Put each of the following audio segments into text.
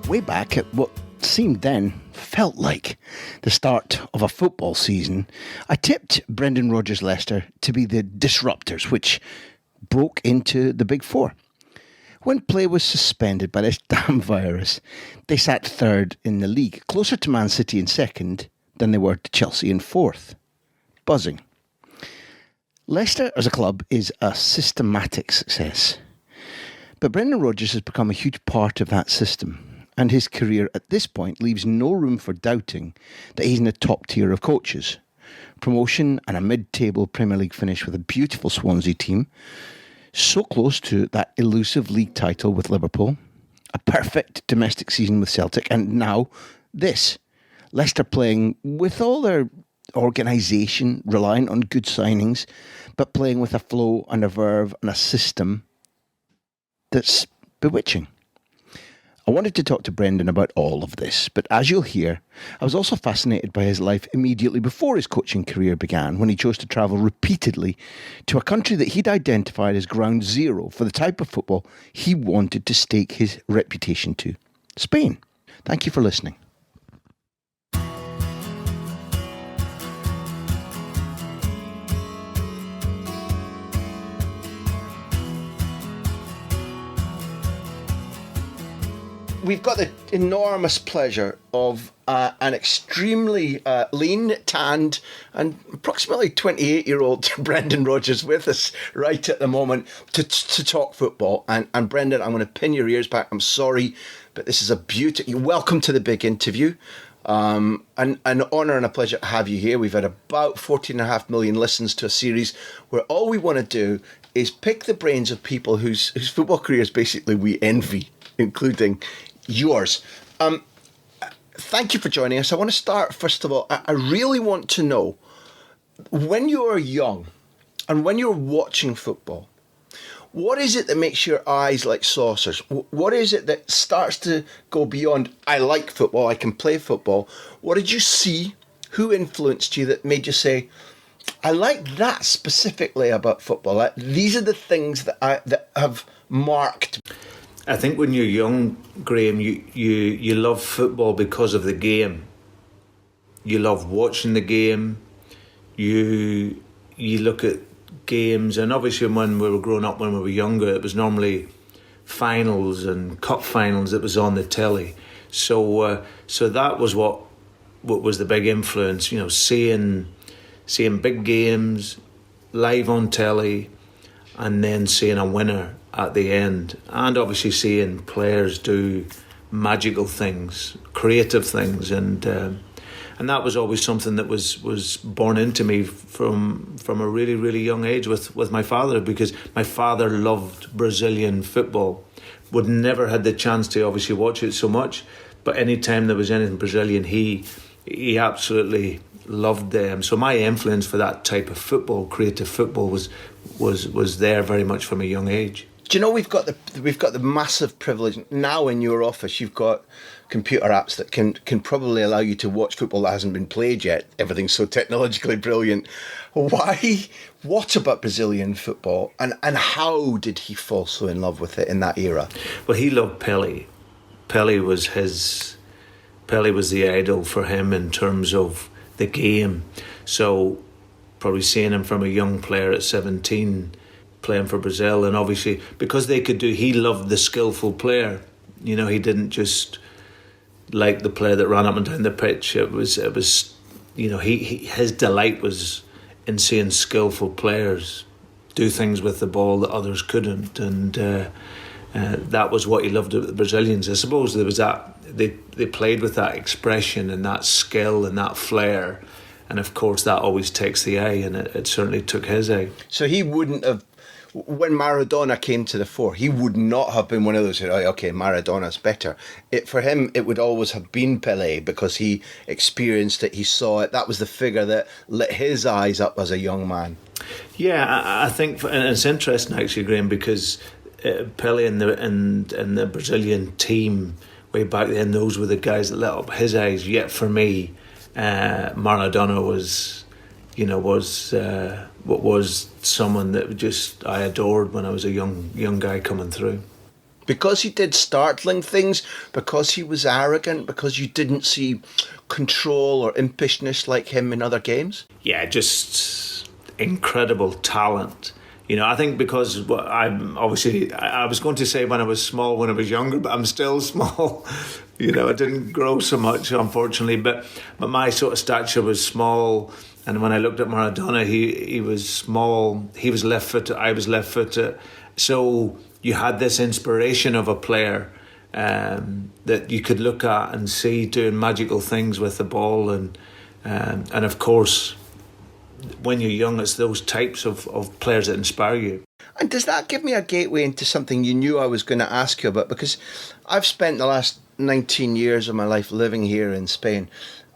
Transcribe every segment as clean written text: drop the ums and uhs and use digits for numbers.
Way back at what seemed then, felt like, the start of a football season, I tipped Brendan Rodgers' Leicester to be the disruptors, which broke into the Big Four. When play was suspended by this damn virus, they sat third in the league, closer to Man City in second than they were to Chelsea in fourth. Buzzing. Leicester as a club is a systematic success. But Brendan Rodgers has become a huge part of that system, and his career at this point leaves no room for doubting that he's in the top tier of coaches. Promotion and a mid-table Premier League finish with a beautiful Swansea team, so close to that elusive league title with Liverpool, a perfect domestic season with Celtic, and now this. Leicester playing with all their organisation, relying on good signings, but playing with a flow and a verve and a system that's bewitching. I wanted to talk to Brendan about all of this, but as you'll hear, I was also fascinated by his life immediately before his coaching career began, when he chose to travel repeatedly to a country that he'd identified as ground zero for the type of football he wanted to stake his reputation to: Spain. Thank you for listening. We've got the enormous pleasure of an extremely lean, tanned, and approximately 28-year-old Brendan Rodgers with us right at the moment to talk football. And Brendan, I'm going to pin your ears back. I'm sorry, but this is a beauty. Welcome to the big interview. An honour and a pleasure to have you here. We've had about 14.5 million listens to a series where all we want to do is pick the brains of people whose football careers basically we envy, including yours. Thank you for joining us. I want to start, first of all, I really want to know, when you are young and when you're watching football, what is it that makes your eyes like saucers? What is it that starts to go beyond, I like football, I can play football? What did you see? Who influenced you that made you say, I like that specifically about football? These are the things that have marked. I think when you're young, Graham, you love football because of the game. You love watching the game. You look at games, and obviously when we were growing up, when we were younger, it was normally finals and cup finals that was on the telly. So that was what was the big influence. You know, seeing big games live on telly, and then seeing a winner at the end, and obviously seeing players do magical things, creative things, and that was always something that was born into me from a really, really young age with my father, because my father loved Brazilian football. Would never had the chance to obviously watch it so much, but any time there was anything Brazilian, he absolutely loved them. So my influence for that type of football, creative football, was there very much from a young age. Do you know we've got the massive privilege now in your office? You've got computer apps that can probably allow you to watch football that hasn't been played yet. Everything's so technologically brilliant. Why? What about Brazilian football? And how did he fall so in love with it in that era? Well, he loved Pelé. Pelé was the idol for him in terms of the game. So probably seeing him from a young player at 17 playing for Brazil, and obviously because he loved the skillful player. You know, he didn't just like the player that ran up and down the pitch. It was you know, his delight was in seeing skillful players do things with the ball that others couldn't, and that was what he loved about the Brazilians. I suppose there was that they played with that expression and that skill and that flair, and of course that always takes the eye, and it certainly took his eye. So he wouldn't have, when Maradona came to the fore, he would not have been one of those who, okay, Maradona's better. For him, it would always have been Pelé, because he experienced it, he saw it. That was the figure that lit his eyes up as a young man. Yeah, I think, and it's interesting actually, Graham, because Pelé and the Brazilian team way back then, those were the guys that lit up his eyes. Yet for me, Maradona was someone that I adored when I was a young guy coming through. Because he did startling things, because he was arrogant, because you didn't see control or impishness like him in other games? Yeah, just incredible talent. I think because I was going to say when I was small, when I was younger, but I'm still small. I didn't grow so much, unfortunately, but my sort of stature was small. And when I looked at Maradona, he was small. He was left-footed. I was left-footed. So you had this inspiration of a player that you could look at and see doing magical things with the ball, and of course, when you're young, it's those types of players that inspire you. And does that give me a gateway into something you knew I was going to ask you about? Because I've spent the last 19 years of my life living here in Spain,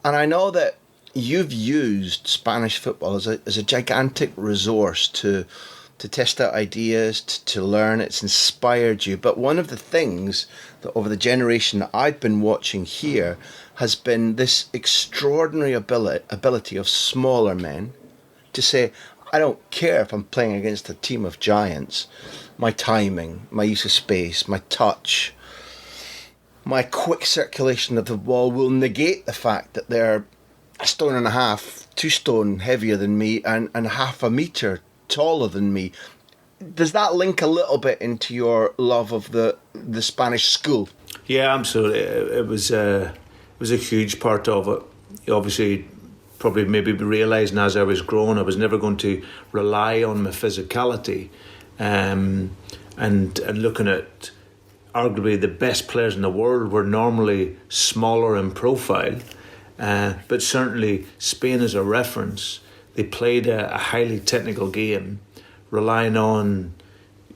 and I know that you've used Spanish football as a gigantic resource to test out ideas, to learn. It's inspired you. But one of the things that over the generation that I've been watching here has been this extraordinary ability of smaller men to say, I don't care if I'm playing against a team of giants. My timing, my use of space, my touch, my quick circulation of the ball will negate the fact that they're a stone and a half, 2 stone heavier than me and half a metre taller than me. Does that link a little bit into your love of the Spanish school? Yeah, absolutely. It was a huge part of it. Obviously, probably maybe realising as I was growing, I was never going to rely on my physicality, and looking at arguably the best players in the world were normally smaller in profile, but certainly Spain as a reference, they played a highly technical game, relying on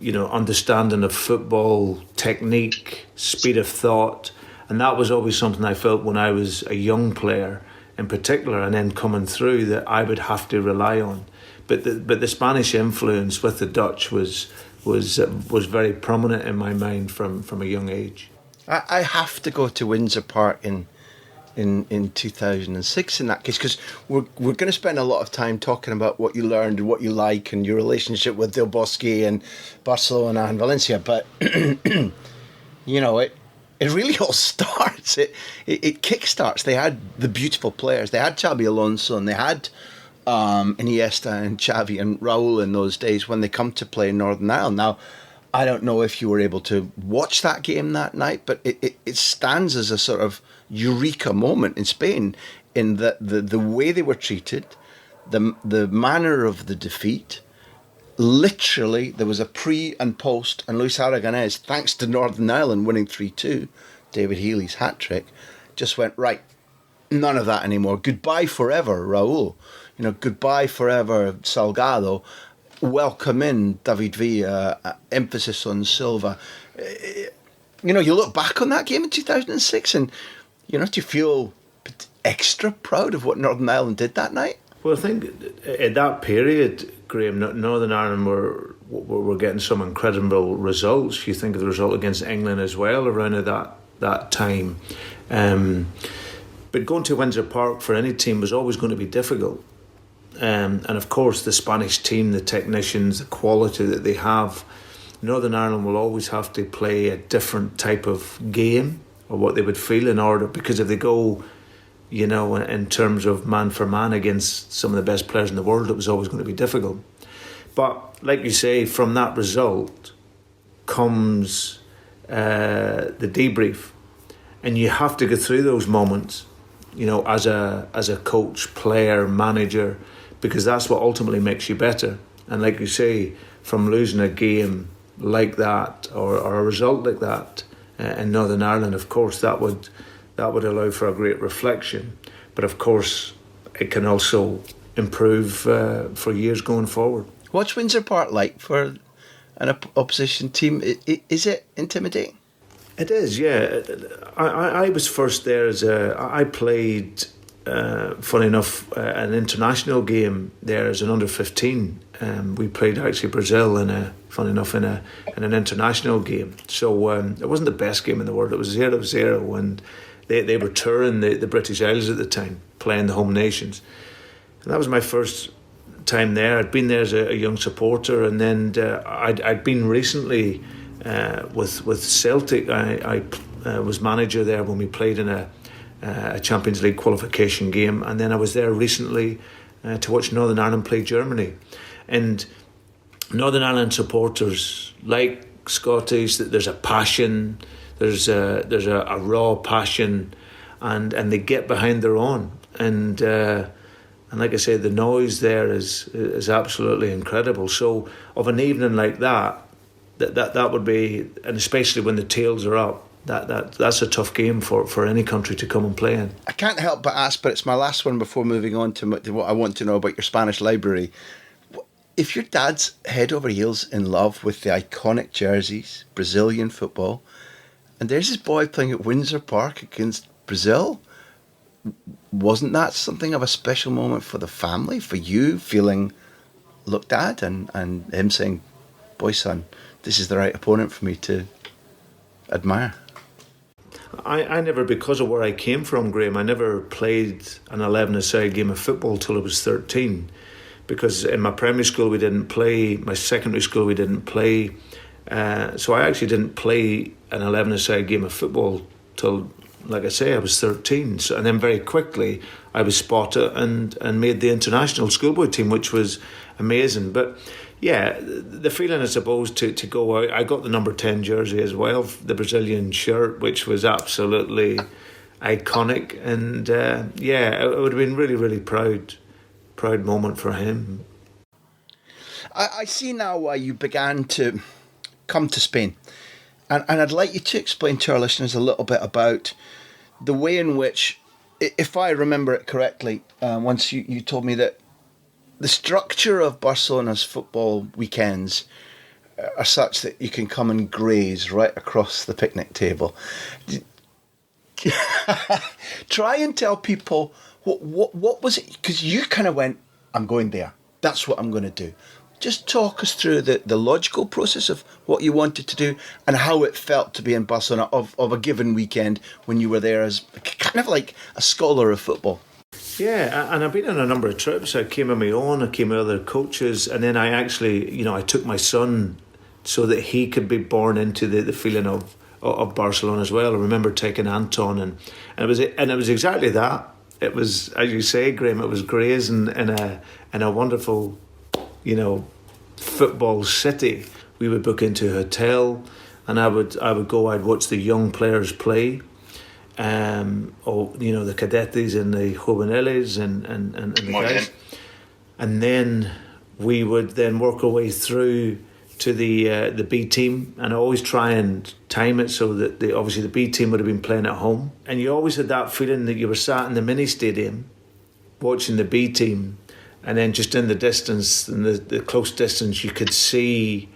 understanding of football, technique, speed of thought, and that was always something I felt when I was a young player in particular, and then coming through, that I would have to rely on. But the Spanish influence with the Dutch was very prominent in my mind from a young age. I have to go to Windsor Park in 2006 in that case, because we're going to spend a lot of time talking about what you learned and what you like and your relationship with Del Bosque and Barcelona and Valencia, but it really all starts. It kick-starts. They had the beautiful players. They had Xabi Alonso and they had Iniesta and Xavi and Raul in those days when they come to play in Northern Ireland. Now, I don't know if you were able to watch that game that night, but it stands as a sort of eureka moment in Spain in that the way they were treated, the manner of the defeat. Literally, there was a pre and post, and Luis Aragonés, thanks to Northern Ireland winning 3-2, David Healy's hat-trick, just went, right, none of that anymore. Goodbye forever, Raul. Goodbye forever, Salgado. Welcome in, David Villa, emphasis on Silva. You look back on that game in 2006 and, do you feel extra proud of what Northern Ireland did that night? Well, I think in that period, Graham, Northern Ireland were getting some incredible results. You think of the result against England as well around that time. But going to Windsor Park for any team was always going to be difficult. And of course, the Spanish team, the technicians, the quality that they have, Northern Ireland will always have to play a different type of game, or what they would feel in order, because if they go, in terms of man for man against some of the best players in the world, it was always going to be difficult. But like you say, from that result comes the debrief, and you have to go through those moments, as a coach, player, manager, because that's what ultimately makes you better. And like you say, from losing a game like that or a result like that in Northern Ireland, of course that would allow for a great reflection, but of course it can also improve for years going forward. What's Windsor Park like for an opposition team? Is it intimidating? It is, yeah. I was first there I played, funny enough, an international game there as an under-15. We played actually Brazil in an international game. So it wasn't the best game in the world. It was 0-0, and they were touring the British Isles at the time, playing the home nations. And that was my first time there. I'd been there as a young supporter, and then I'd been recently with Celtic. I was manager there when we played in a Champions League qualification game, and then I was there recently to watch Northern Ireland play Germany. And Northern Ireland supporters, like Scottish, that there's a passion, there's a raw passion, and they get behind their own. And like I said, the noise there is absolutely incredible. So of an evening like that would be, and especially when the tails are up, that's a tough game for any country to come and play in. I can't help but ask, but it's my last one before moving on to what I want to know about your Spanish library. If your dad's head over heels in love with the iconic jerseys, Brazilian football, and there's this boy playing at Windsor Park against Brazil, wasn't that something of a special moment for the family, for you feeling looked at and him saying, boy, son, this is the right opponent for me to admire? I never, because of where I came from, Graham, I never played an 11-a-side game of football till I was 13. Because in my primary school we didn't play, my secondary school we didn't play. So I actually didn't play an 11-a-side game of football till, like I say, I was 13. So, and then very quickly I was spotted and made the international schoolboy team, which was amazing. But yeah, the feeling, I suppose, to go out, I got the number 10 jersey as well, the Brazilian shirt, which was absolutely iconic. And yeah, it would have been really, really proud moment for him. I see now why you began to come to Spain. And I'd like you to explain to our listeners a little bit about the way in which, if I remember it correctly, once you told me that the structure of Barcelona's football weekends are such that you can come and graze right across the picnic table. Try and tell people what was it? Because you kind of went, I'm going there. That's what I'm going to do. Just talk us through the logical process of what you wanted to do and how it felt to be in Barcelona of a given weekend when you were there as kind of like a scholar of football. Yeah, and I've been on a number of trips. I came on my own, I came with other coaches, and then I actually, I took my son so that he could be born into the feeling of Barcelona as well. I remember taking Anton, and it was exactly that. It was, as you say, Graham, it was grazing in a wonderful, football city. We would book into a hotel, and I would go. I'd watch the young players play, the cadetes and the juveniles and the guys, and then we would then work our way through to the B team, and I always try and time it so that obviously the B team would have been playing at home, and you always had that feeling that you were sat in the mini stadium watching the B team, and then just in the distance, in the close distance, you could see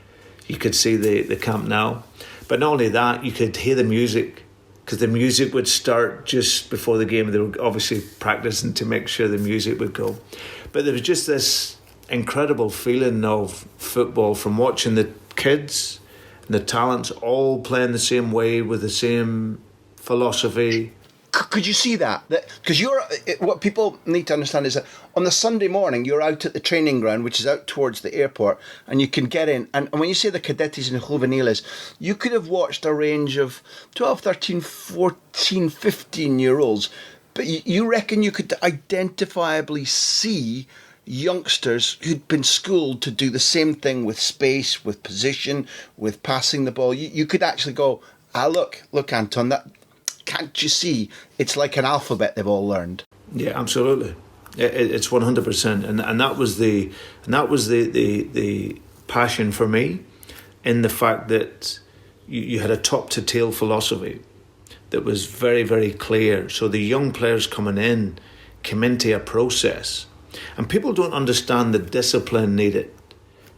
the Camp Nou. But not only that, you could hear the music, because the music would start just before the game. They were obviously practicing to make sure the music would go. But there was just this incredible feeling of football from watching the kids and the talents all playing the same way with the same philosophy. Could you see that? Because what people need to understand is that on the Sunday morning you're out at the training ground, which is out towards the airport, and you can get in. And when you say the cadetes and the juveniles, you could have watched a range of 12, 13, 14, 15-year-olds, but you reckon you could identifiably see youngsters who'd been schooled to do the same thing with space, with position, with passing the ball. You could actually go, look, Anton, that. Can't you see? It's like an alphabet they've all learned. Yeah, absolutely. It's 100%, and that was the passion for me, in the fact that you had a top to tail philosophy that was very, very clear. So the young players coming in came into a process, and people don't understand the discipline needed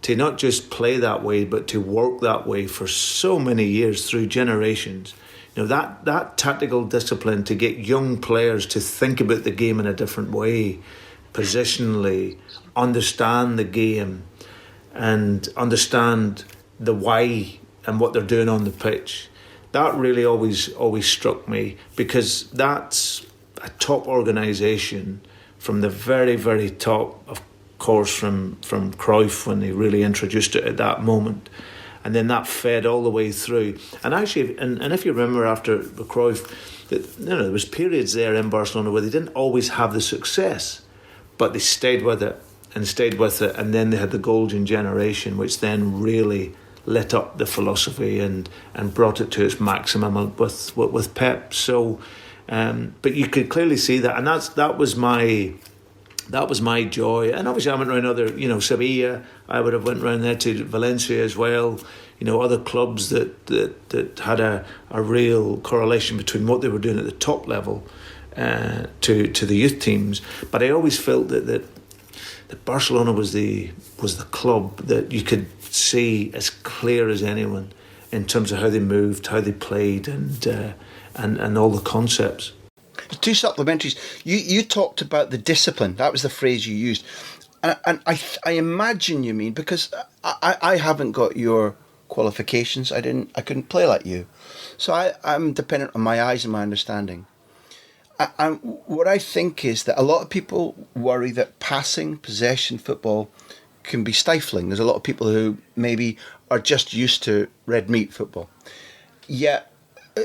to not just play that way, but to work that way for so many years through generations. That tactical discipline to get young players to think about the game in a different way, positionally, understand the game, and understand the why and what they're doing on the pitch. That really always struck me, because that's a top organisation from the very, very top, of course, from Cruyff when he really introduced it at that moment. and then that fed all the way through. And actually, and if you remember after Cruyff, that there was periods there in Barcelona where they didn't always have the success, but they stayed with it, and then they had the golden generation, which then really lit up the philosophy and brought it to its maximum with Pep. So, but you could clearly see that, and that was my joy. And obviously I went around other, Sevilla, I would have went around there to Valencia as well, other clubs that had a real correlation between what they were doing at the top level to the youth teams. But I always felt that Barcelona was the club that you could see as clear as anyone in terms of how they moved, how they played, and all the concepts. Two supplementaries. You talked about the discipline. That was the phrase you used, and I imagine you mean, because I haven't got your qualifications. I couldn't play like you, so I'm dependent on my eyes and my understanding. And what I think is that a lot of people worry that passing, possession football can be stifling. There's a lot of people who maybe are just used to red meat football. Yet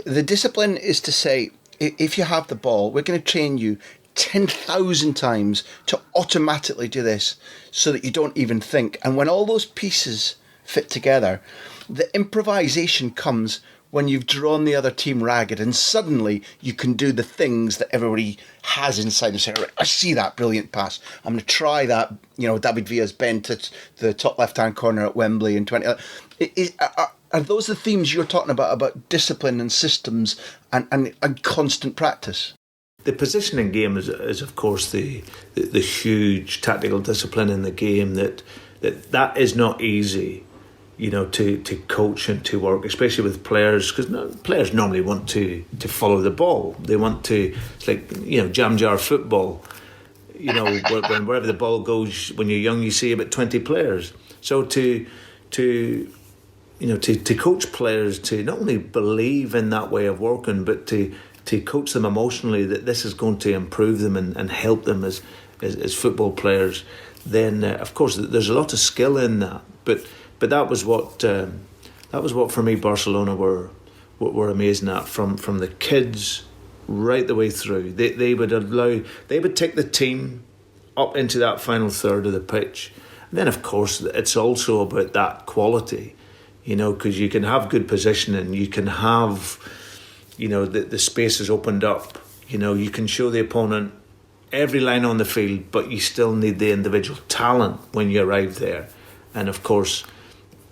the discipline is to say, if you have the ball, we're going to train you 10,000 times to automatically do this so that you don't even think. And when all those pieces fit together, the improvisation comes when you've drawn the other team ragged, and suddenly you can do the things that everybody has inside and say, right, I see that brilliant pass. I'm going to try that, David Villa's bend to the top left-hand corner at Wembley in 20... Are those the themes you're talking about discipline and systems and constant practice? The positioning game is of course the huge tactical discipline in the game that is not easy, to coach and to work, especially with players, because players normally want to follow the ball. They want to, it's like, jam jar football. Wherever the ball goes, when you're young, you see about 20 players. So to coach players to not only believe in that way of working, but to coach them emotionally that this is going to improve them and help them as football players, then of course there's a lot of skill in that. But that was what for me Barcelona were amazing at, from the kids right the way through. They would take the team up into that final third of the pitch. And then of course it's also about that quality. Because you can have good positioning, you can have, the space is opened up. You can show the opponent every line on the field, but you still need the individual talent when you arrive there. And of course,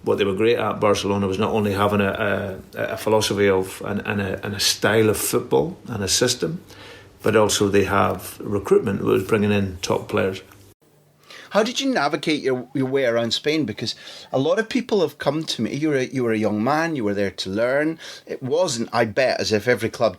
what they were great at Barcelona was not only having a philosophy of and a style of football and a system, but also they have recruitment that was bringing in top players. How did you navigate your way around Spain? Because a lot of people have come to me. You were a young man. You were there to learn. It wasn't, I bet, as if every club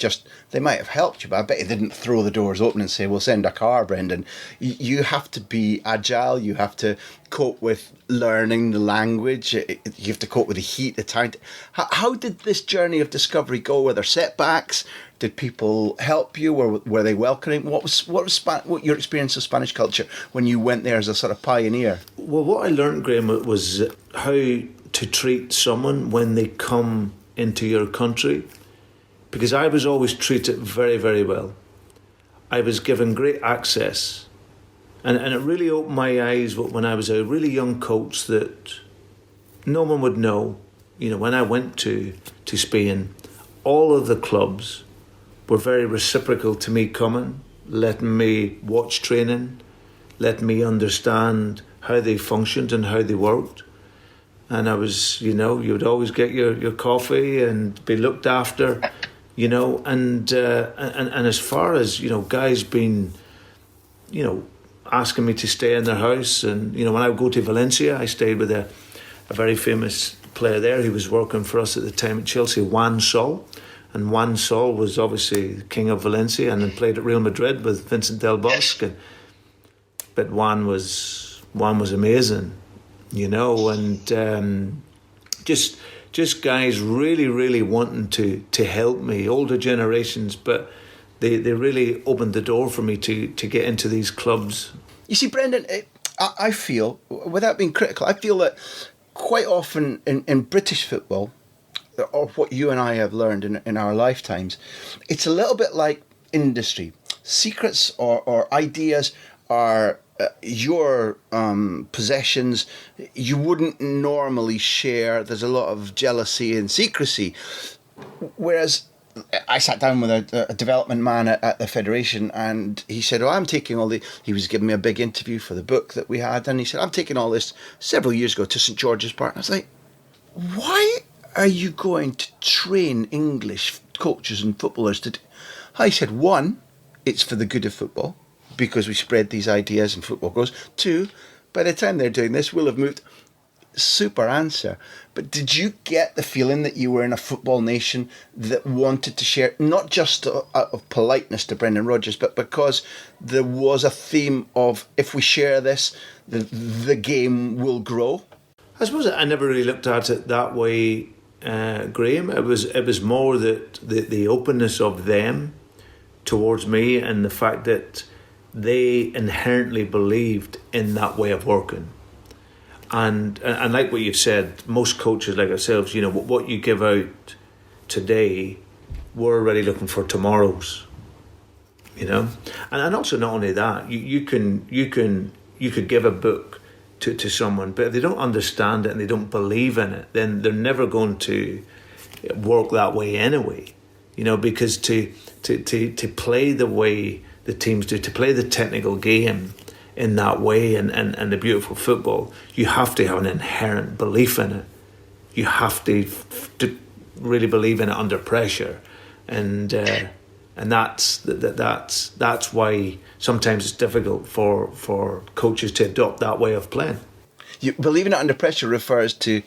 they might have helped you, but I bet they didn't throw the doors open and say, "We'll send a car, Brendan." You have to be agile. You have to cope with learning the language. You have to cope with the heat, the time. How did this journey of discovery go? Were there setbacks? Did people help you? Were they welcoming? What was your experience of Spanish culture when you went there as a sort of pioneer? Well, what I learned, Graham, was how to treat someone when they come into your country, because I was always treated very, very well. I was given great access, and it really opened my eyes when I was a really young coach that no one would know. When I went to Spain, all of the clubs were very reciprocal to me coming, letting me watch training, letting me understand how they functioned and how they worked. And I was, you would always get your coffee and be looked after, and as far as, guys being, asking me to stay in their house. And, when I would go to Valencia, I stayed with a very famous player there who was working for us at the time at Chelsea, Juan Sol. And Juan Sol was obviously the king of Valencia and then played at Real Madrid with Vincent Del Bosque. But Juan was amazing, and just guys really, really wanting to help me, older generations, but they really opened the door for me to get into these clubs. You see, Brendan, I feel, without being critical, I feel that quite often in British football, or what you and I have learned in our lifetimes, it's a little bit like industry. Secrets or ideas are your possessions. You wouldn't normally share. There's a lot of jealousy and secrecy. Whereas I sat down with a development man at the Federation, and he said, I'm taking all the... He was giving me a big interview for the book that we had, and he said, I'm taking all this several years ago to St George's Park. And I was like, why are you going to train English coaches and footballers to do? I said, one, it's for the good of football, because we spread these ideas and football grows. Two, by the time they're doing this, we'll have moved. Super answer. But did you get the feeling that you were in a football nation that wanted to share, not just out of politeness to Brendan Rodgers, but because there was a theme of, if we share this, the game will grow? I suppose I never really looked at it that way, Graham. It was more that the openness of them towards me, and the fact that they inherently believed in that way of working. And like what you've said, most coaches like ourselves, what you give out today, we're already looking for tomorrow's. And also not only that, you could give a book to someone, but if they don't understand it and they don't believe in it, then they're never going to work that way anyway. Because to play the way the teams do, to play the technical game in that way and the beautiful football, you have to have an inherent belief in it. You have to really believe in it under pressure, and that's why sometimes it's difficult for coaches to adopt that way of playing. You believe in it under pressure refers to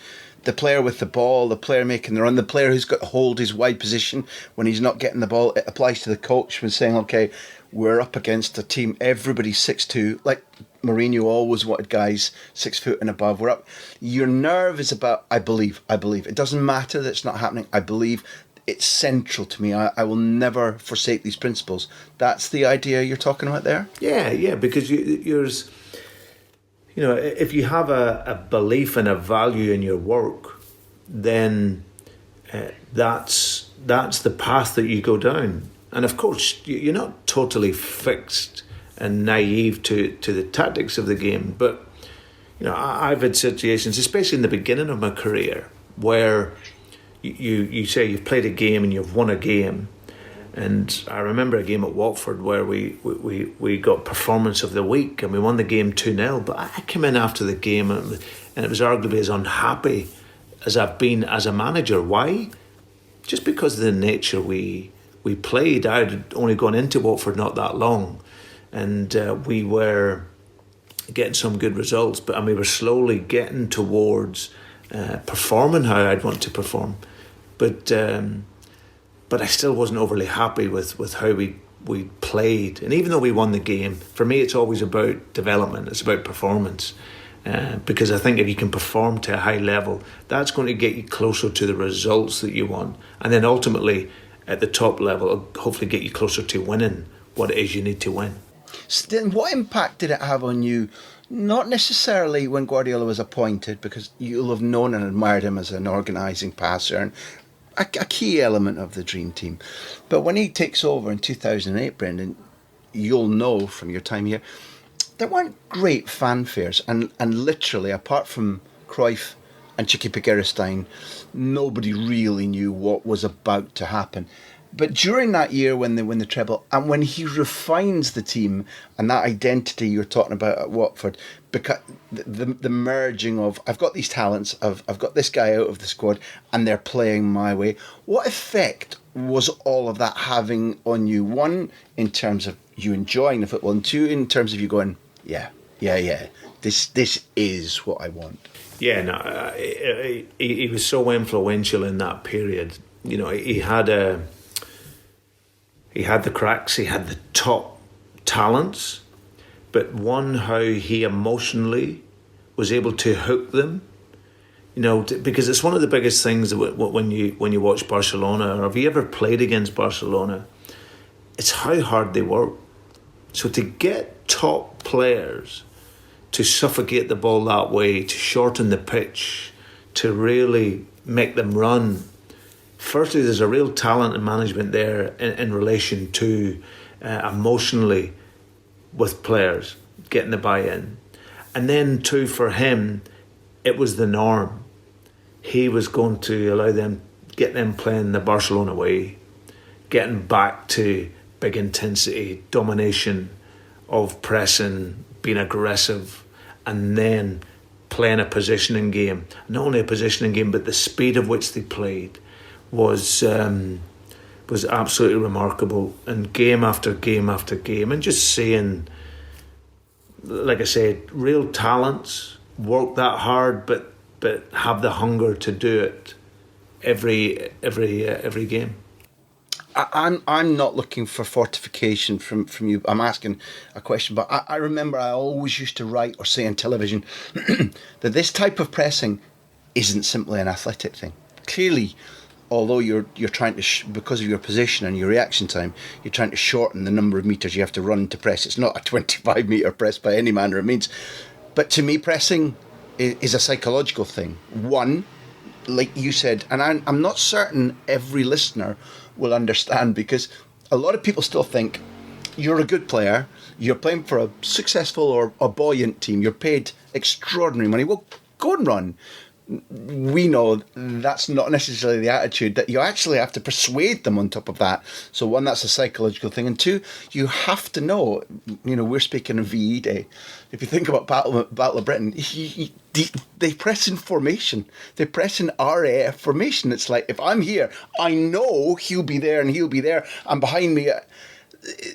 the player with the ball, the player making the run, the player who's got to hold his wide position when he's not getting the ball. It applies to the coach when saying, okay, we're up against a team, everybody's 6'2", like Mourinho always wanted guys 6 foot and above. We're up. Your nerve is about, I believe. It doesn't matter that it's not happening. I believe. It's central to me. I will never forsake these principles. That's the idea you're talking about there? Yeah, because if you have a belief and a value in your work, then that's the path that you go down. And of course, you're not totally fixed and naive to the tactics of the game. But I've had situations, especially in the beginning of my career, where you say you've played a game and you've won a game. And I remember a game at Watford where we got performance of the week and we won the game 2-0. But I came in after the game and it was arguably as unhappy as I've been as a manager. Why? Just because of the nature we played. I'd only gone into Watford not that long, and we were getting some good results, and we were slowly getting towards performing how I'd want to perform. But I still wasn't overly happy with how we played. And even though we won the game, for me it's always about development, it's about performance. Because I think if you can perform to a high level, that's going to get you closer to the results that you want. And then ultimately, at the top level, it'll hopefully get you closer to winning what it is you need to win. So then what impact did it have on you? Not necessarily when Guardiola was appointed, because you'll have known and admired him as an organising passer and a key element of the dream team. But when he takes over in 2008, Brendan, you'll know from your time here, there weren't great fanfares. And literally, apart from Cruyff and Chicky Piguerestein, nobody really knew what was about to happen. But during that year when they win the treble, and when he refines the team and that identity you're talking about at Watford, because the merging of, I've got these talents, I've got this guy out of the squad and they're playing my way. What effect was all of that having on you? One, in terms of you enjoying the football, and two, in terms of you going, yeah, this is what I want. Yeah, no, he was so influential in that period. He had the cracks, he had the top talents, but how he emotionally was able to hook them. Because it's one of the biggest things when you watch Barcelona, or have you ever played against Barcelona, it's how hard they work. So to get top players to suffocate the ball that way, to shorten the pitch, to really make them run. Firstly, there's a real talent and management there in relation to emotionally with players, getting the buy-in. And then too, for him, it was the norm. He was going to allow them, get them playing the Barcelona way, getting back to big intensity, domination of pressing, being aggressive, and then playing a positioning game. Not only a positioning game, but the speed of which they played was absolutely remarkable. And game after game after game, and just seeing, like I said, real talents work that hard, but have the hunger to do it every game. I'm not looking for fortification from you. I'm asking a question, but I remember I always used to write or say on television that this type of pressing isn't simply an athletic thing. Clearly, although you're trying to, because of your position and your reaction time, you're trying to shorten the number of metres you have to run to press. It's not a 25 metre press by any manner of means. But to me, pressing is a psychological thing. One, like you said, and I'm not certain every listener will understand, because a lot of people still think you're a good player, you're playing for a successful or a buoyant team, you're paid extraordinary money, well, go and run. We know that's not necessarily the attitude, that you actually have to persuade them on top of that. So one, that's a psychological thing, and two, you have to know, we're speaking of VE Day. If you think about Battle of Britain, they press in formation. They press in RAF formation. It's like, if I'm here, I know he'll be there and he'll be there, and behind me.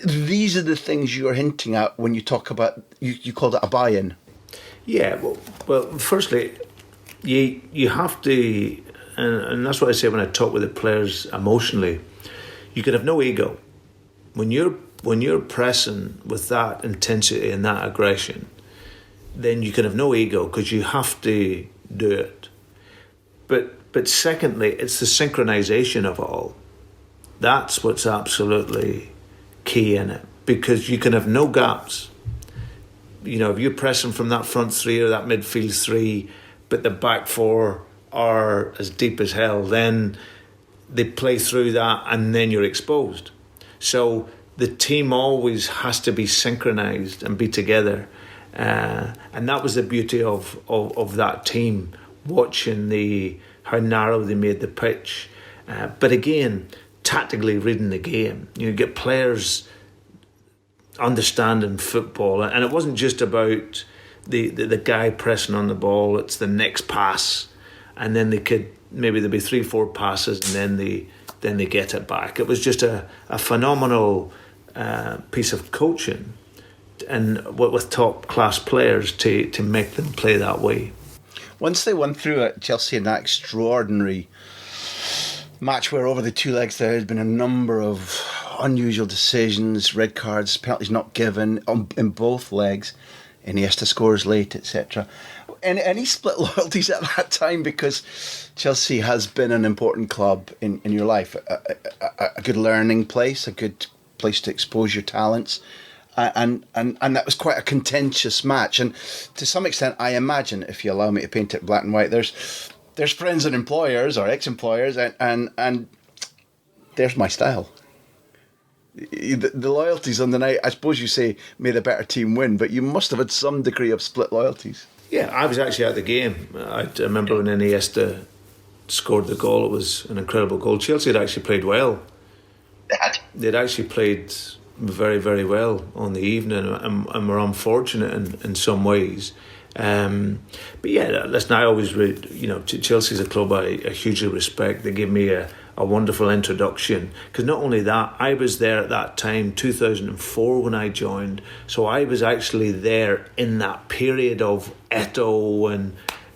These are the things you're hinting at when you talk about, you called it a buy-in. Yeah, well, firstly, you have to, and that's what I say when I talk with the players emotionally. You can have no ego when you're pressing with that intensity and that aggression. Then you can have no ego, because you have to do it. But secondly, it's the synchronisation of it all. That's what's absolutely key in it, because you can have no gaps. If you're pressing from that front three or that midfield three, but the back four are as deep as hell, then they play through that and then you're exposed. So the team always has to be synchronised and be together. And that was the beauty of that team, watching how narrow they made the pitch. But again, tactically reading the game. You get players understanding football. And it wasn't just about the guy pressing on the ball, it's the next pass, and then there'd be 3-4 passes, and then they get it back. It was just a phenomenal piece of coaching, and with top class players to make them play that way. Once they won through at Chelsea in that extraordinary match where over the two legs there had been a number of unusual decisions, red cards, penalties not given in both legs, Iniesta scores late, etc. Any split loyalties at that time, because Chelsea has been an important club in your life, a good learning place, a good place to expose your talents, and that was quite a contentious match. And to some extent, I imagine, if you allow me to paint it black and white, there's friends and employers or ex-employers, and there's my style. The loyalties on the night, I suppose you say, may the better team win, but you must have had some degree of split loyalties. Yeah, I was actually at the game. I remember when Iniesta scored the goal. It was an incredible goal. Chelsea had actually played well. They'd actually played very, very well on the evening, and were unfortunate in some ways. But yeah, listen, I always read, Chelsea's a club I hugely respect. They gave me a wonderful introduction, because not only that, I was there at that time, 2004, when I joined, so I was actually there in that period of Eto'o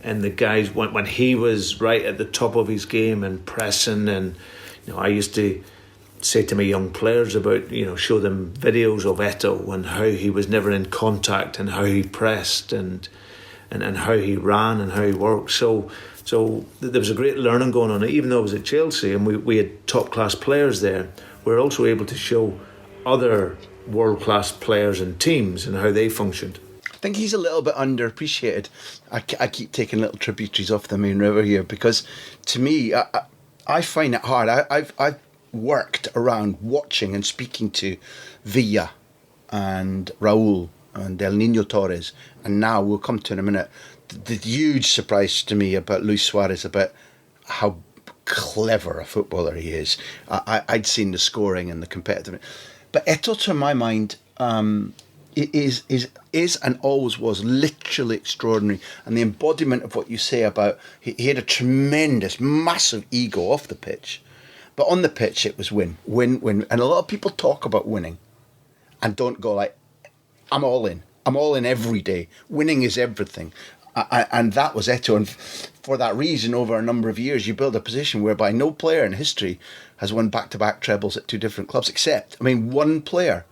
and the guys when he was right at the top of his game and pressing. And I used to say to my young players about, show them videos of Eto'o and how he was never in contact and how he pressed and how he ran and how he worked. So there was a great learning going on. Even though I was at Chelsea and we had top-class players there, we were also able to show other world-class players and teams and how they functioned. think he's a little bit underappreciated. I keep taking little tributaries off the main river here because, to me, I find it hard. I've worked around watching and speaking to Villa and Raul and El Nino Torres, and now we'll come to in a minute. The huge surprise to me about Luis Suarez, about how clever a footballer he is. I'd seen the scoring and the competitiveness, but Eto'o, to my mind, is and always was literally extraordinary, and the embodiment of what you say about he had a tremendous, massive ego off the pitch, but on the pitch it was win, and a lot of people talk about winning, and don't go like, I'm all in every day. Winning is everything. And that was Eto'o. And for that reason, over a number of years, you build a position whereby no player in history has won back-to-back trebles at two different clubs, except, one player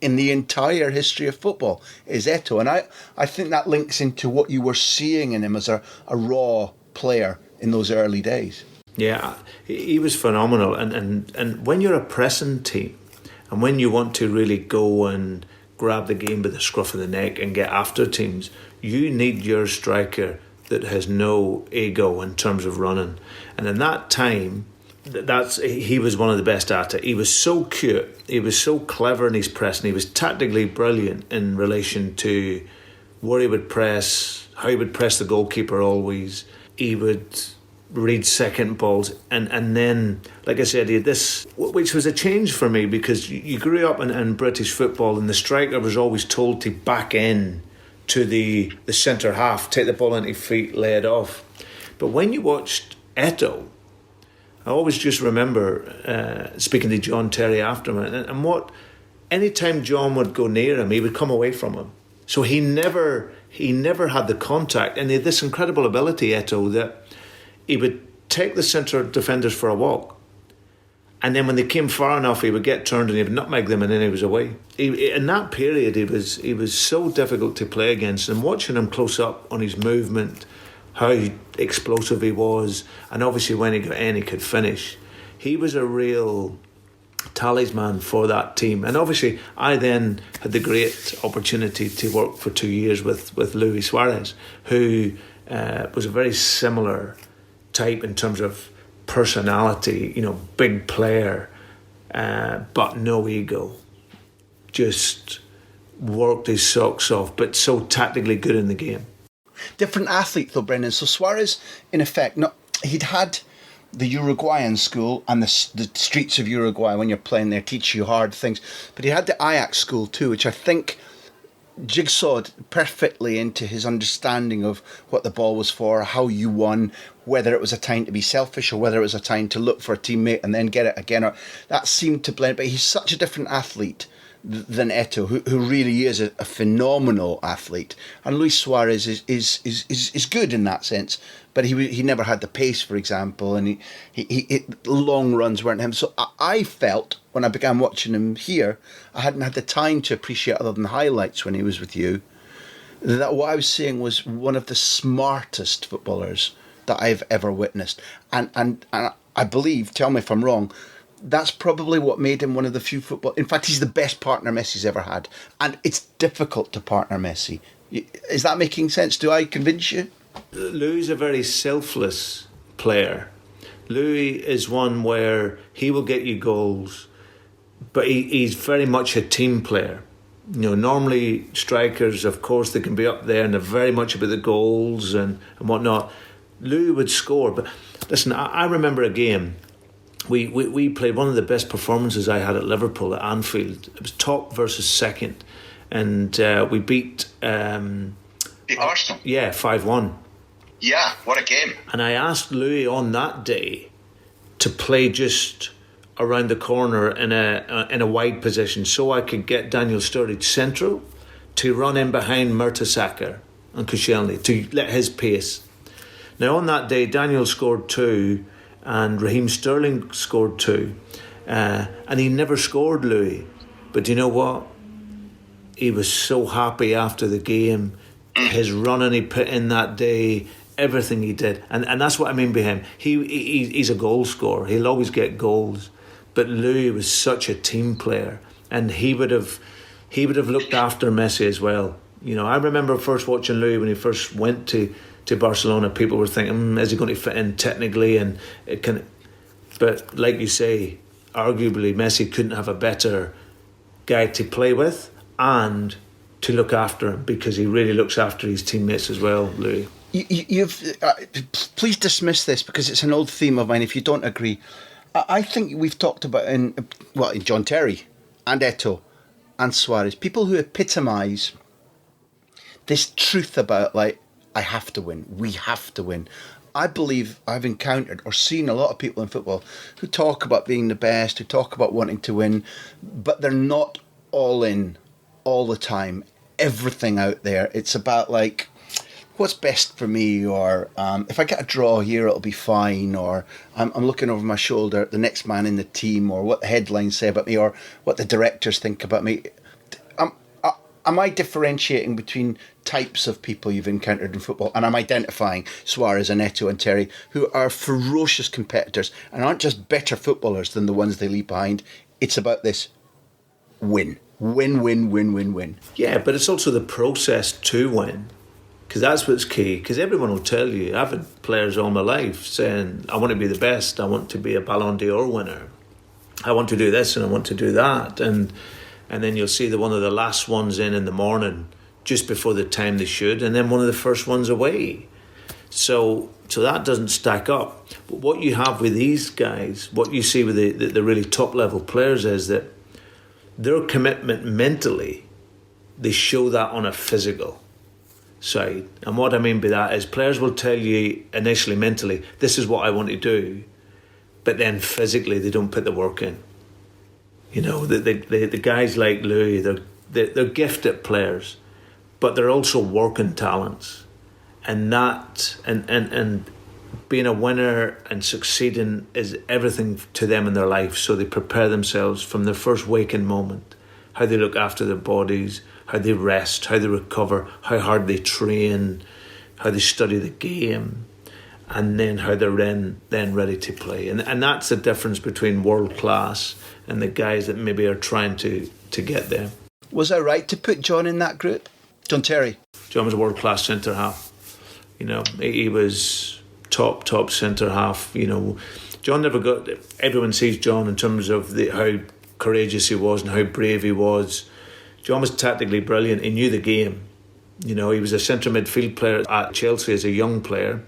in the entire history of football is Eto'o. And I think that links into what you were seeing in him as a raw player in those early days. Yeah, he was phenomenal. And when you're a pressing team, and when you want to really go and grab the game by the scruff of the neck and get after teams, you need your striker that has no ego in terms of running. And in that time, he was one of the best at it. He was so cute, he was so clever in his press, and he was tactically brilliant in relation to where he would press, how he would press the goalkeeper always. He would read second balls, and then, like I said, he had this, which was a change for me, because you grew up in British football and the striker was always told to back in to the centre half, take the ball into feet, lay it off. But when you watched Eto'o, I always just remember speaking to John Terry after him, and what, anytime John would go near him, he would come away from him. So he never had the contact, and he had this incredible ability, Eto'o, that he would take the centre defenders for a walk, and then when they came far enough, he would get turned and he would nutmeg them, and then he was away. In that period, he was so difficult to play against, and watching him close up on his movement, how explosive he was, and obviously when he got in, he could finish. He was a real talisman for that team. And obviously, I then had the great opportunity to work for 2 years with Luis Suarez, who was a very similar type in terms of personality, big player, but no ego. Just worked his socks off, but so tactically good in the game. Different athlete though, Brendan. So Suarez, in effect, he'd had the Uruguayan school, and the streets of Uruguay, when you're playing there, teach you hard things. But he had the Ajax school too, which I think jigsawed perfectly into his understanding of what the ball was for, how you won, whether it was a time to be selfish or whether it was a time to look for a teammate and then get it again. That seemed to blend. But he's such a different athlete than Eto'o, who really is a phenomenal athlete. And Luis Suarez is good in that sense, but he never had the pace, for example, and he long runs weren't him. So I felt, when I began watching him here, I hadn't had the time to appreciate, other than the highlights when he was with you, that what I was seeing was one of the smartest footballers that I've ever witnessed. And I believe, tell me if I'm wrong, that's probably what made him one of the few football. In fact, he's the best partner Messi's ever had, and it's difficult to partner Messi. Is that making sense? Do I convince you? Louis is a very selfless player. Louis is one where he will get you goals, but he's very much a team player. Normally strikers, of course, they can be up there and they're very much about the goals and whatnot. Louis would score, but listen, I remember a game. We played one of the best performances I had at Liverpool at Anfield. It was top versus second, and we beat Arsenal. Yeah, 5-1. Yeah, what a game! And I asked Louis on that day to play just around the corner in a wide position, so I could get Daniel Sturridge central to run in behind Mertesacker and Koscielny to let his pace. Now on that day, Daniel scored 2. And Raheem Sterling scored 2. And he never scored, Louis. But do you know what? He was so happy after the game. His running he put in that day, everything he did. And that's what I mean by him. He's a goal scorer. He'll always get goals. But Louis was such a team player. And he would have looked after Messi as well. You know, I remember first watching Louis when he first went to Barcelona. People were thinking, is he going to fit in technically? And it can, but like you say, arguably Messi couldn't have a better guy to play with and to look after him, because he really looks after his teammates as well, Louis. You've please dismiss this because it's an old theme of mine. If you don't agree, I think we've talked about in John Terry and Eto'o and Suarez, people who epitomise this truth about, like, I have to win, we have to win. I believe I've encountered or seen a lot of people in football who talk about being the best, who talk about wanting to win, but they're not all in all the time. Everything out there, it's about, like, what's best for me, or if I get a draw here, it'll be fine, or I'm looking over my shoulder at the next man in the team, or what the headlines say about me, or what the directors think about me. Am I differentiating between types of people you've encountered in football? And I'm identifying Suarez and Eto'o and Terry, who are ferocious competitors and aren't just better footballers than the ones they leave behind. It's about this win. Win, win, win, win, win. Yeah, but it's also the process to win. Because that's what's key. Because everyone will tell you, I've had players all my life saying, I want to be the best, I want to be a Ballon d'Or winner, I want to do this and I want to do that. And then you'll see one of the last ones in the morning, just before the time they should, and then one of the first ones away. So that doesn't stack up. But what you have with these guys, what you see with the really top level players, is that their commitment mentally, they show that on a physical side. And what I mean by that is, players will tell you initially mentally, this is what I want to do, but then physically they don't put the work in. You know, the guys like Louis, they're gifted players, but they're also working talents, and being a winner and succeeding is everything to them in their life. So they prepare themselves from their first waking moment, how they look after their bodies, how they rest, how they recover, how hard they train, how they study the game, and then how they're then ready to play. And that's the difference between world class and the guys that maybe are trying to get there. Was I right to put John in that group? John Terry? John was a world class centre half. You know, he was top centre half. You know, John never got. Everyone sees John in terms of how courageous he was and how brave he was. John was tactically brilliant. He knew the game. You know, he was a centre midfield player at Chelsea as a young player,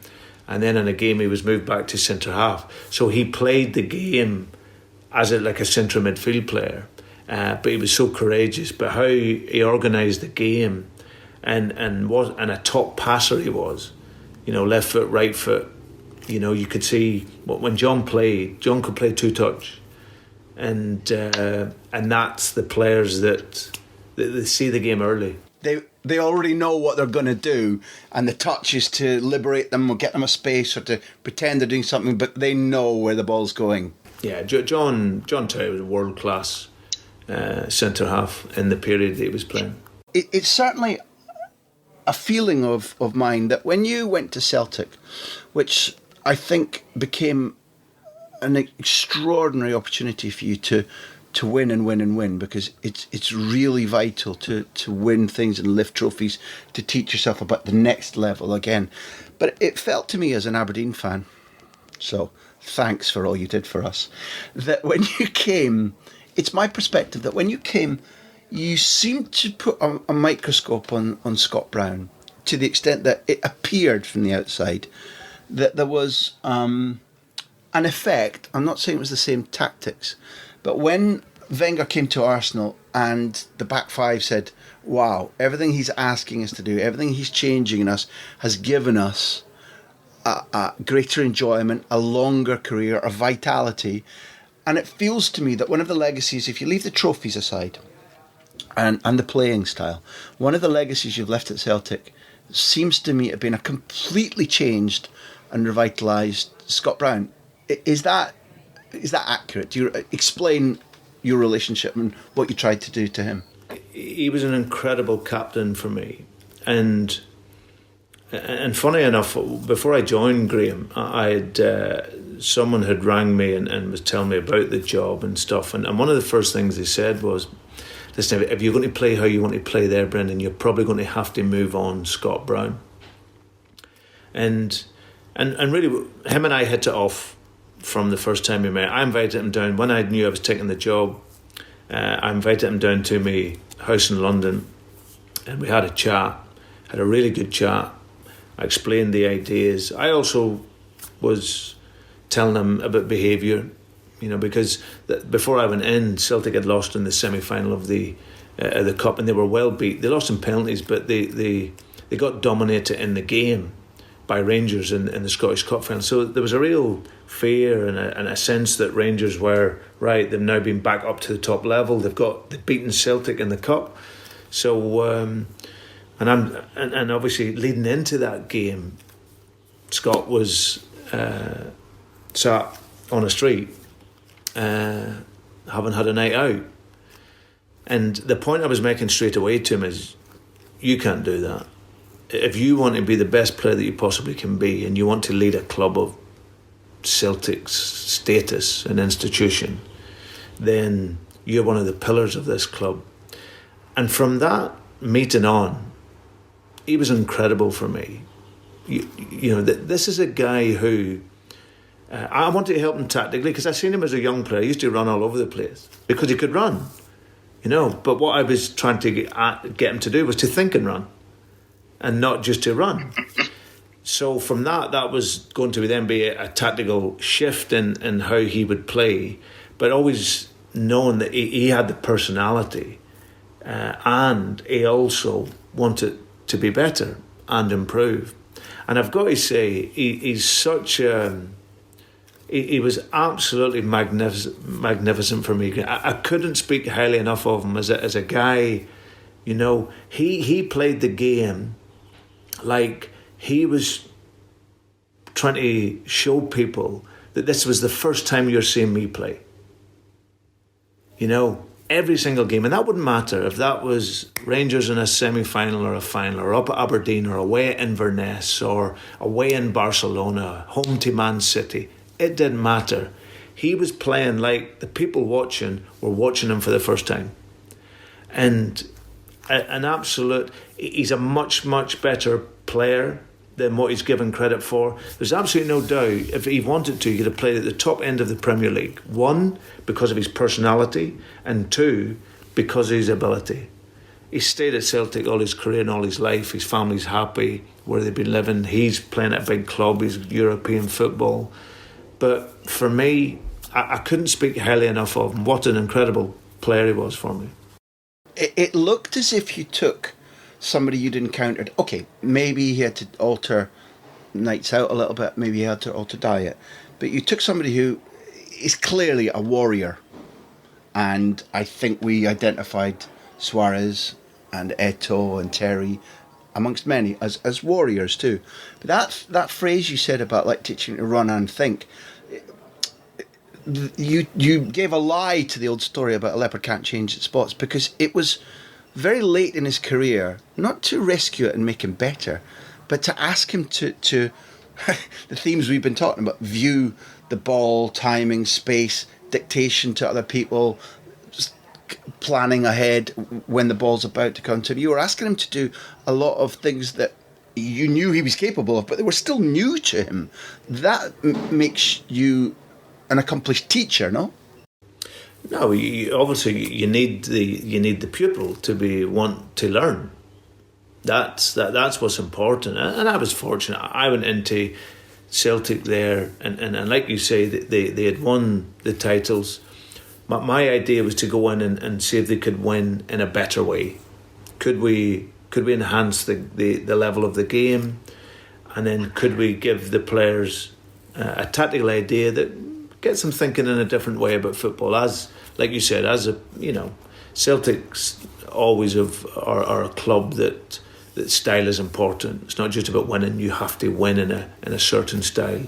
and then in a game he was moved back to centre half. So he played the game as like a centre midfield player, but he was so courageous. But how he organised the game, and a top passer he was. You know, left foot, right foot. You know, you could see when John played. John could play two touch, and that's the players that they see the game early. They already know what they're going to do, and the touch is to liberate them or get them a space or to pretend they're doing something, but they know where the ball's going. Yeah, John Terry was a world class centre half in the period that he was playing. It's certainly a feeling of mine that when you went to Celtic, which I think became an extraordinary opportunity for you to win and win and win, because it's really vital to win things and lift trophies, to teach yourself about the next level again. But it felt to me as an Aberdeen fan, so thanks for all you did for us, that when you came, it's my perspective that when you came, you seemed to put a microscope on Scott Brown, to the extent that it appeared from the outside that there was an effect. I'm not saying it was the same tactics, but when Wenger came to Arsenal and the back five said, wow, everything he's asking us to do, everything he's changing in us has given us a greater enjoyment, a longer career, a vitality. And it feels to me that one of the legacies, if you leave the trophies aside and the playing style, one of the legacies you've left at Celtic seems to me to have been a completely changed and revitalised Scott Brown. Is that accurate? Do you explain your relationship and what you tried to do to him? He was an incredible captain for me, and funny enough, before I joined Graham, I had someone had rang me and was telling me about the job and stuff, and one of the first things they said was, listen, if you're going to play how you want to play there, Brendan, you're probably going to have to move on Scott Brown. And really, him and I hit it off from the first time we met. I invited him down when I knew I was taking the job. I invited him down to my house in London, and we had a chat. Had a really good chat. I explained the ideas. I also was telling him about behaviour, because before I went in, Celtic had lost in the semi-final of the cup, and they were well beat. They lost in penalties, but they got dominated in the game by Rangers in the Scottish Cup final. So there was a real fear and a sense that Rangers were right. They've now been back up to the top level. They've beaten Celtic in the cup. So and obviously leading into that game, Scott was sat on a street, having had a night out. And the point I was making straight away to him is, you can't do that. If you want to be the best player that you possibly can be, and you want to lead a club of Celtic's status and institution, then you're one of the pillars of this club. And from that meeting on, he was incredible for me. This is a guy who I wanted to help him tactically, because I seen him as a young player. He used to run all over the place because he could run, But what I was trying to get him to do was to think and run, and not just to run. So from that was going to then be a tactical shift in how he would play, but always knowing that he had the personality, and he also wanted to be better and improve. And I've got to say, he's such a... He was absolutely magnificent for me. I couldn't speak highly enough of him as a guy. He played the game like he was trying to show people that this was the first time you're seeing me play. Every single game. And that wouldn't matter if that was Rangers in a semi-final or a final, or up at Aberdeen, or away at Inverness, or away in Barcelona, home to Man City. It didn't matter. He was playing like the people watching were watching him for the first time. And an absolute... He's a much, much better player than what he's given credit for. There's absolutely no doubt, if he wanted to, he could have played at the top end of the Premier League. One, because of his personality, and two, because of his ability. He's stayed at Celtic all his career and all his life. His family's happy where they've been living. He's playing at a big club. He's European football. But for me, I couldn't speak highly enough of him. What an incredible player he was for me. It looked as if you took somebody you'd encountered. Okay, maybe he had to alter nights out a little bit. Maybe he had to alter diet. But you took somebody who is clearly a warrior. And I think we identified Suarez and Eto'o and Terry, amongst many, as warriors too. But that phrase you said about like teaching to run and think, you gave a lie to the old story about a leopard can't change its spots, because it was very late in his career, not to rescue it and make him better, but to ask him to the themes we've been talking about: view the ball, timing, space, dictation to other people, planning ahead when the ball's about to come to him. You were asking him to do a lot of things that you knew he was capable of, but they were still new to him. That makes you an accomplished teacher, no? No, obviously you need the pupil to want to learn. That's what's important. And I was fortunate. I went into Celtic there, and like you say, they had won the titles. My idea was to go in and see if they could win in a better way. Could we enhance the level of the game, and then could we give the players a tactical idea that gets them thinking in a different way about football? As like you said, Celtics always are a club that style is important. It's not just about winning. You have to win in a certain style.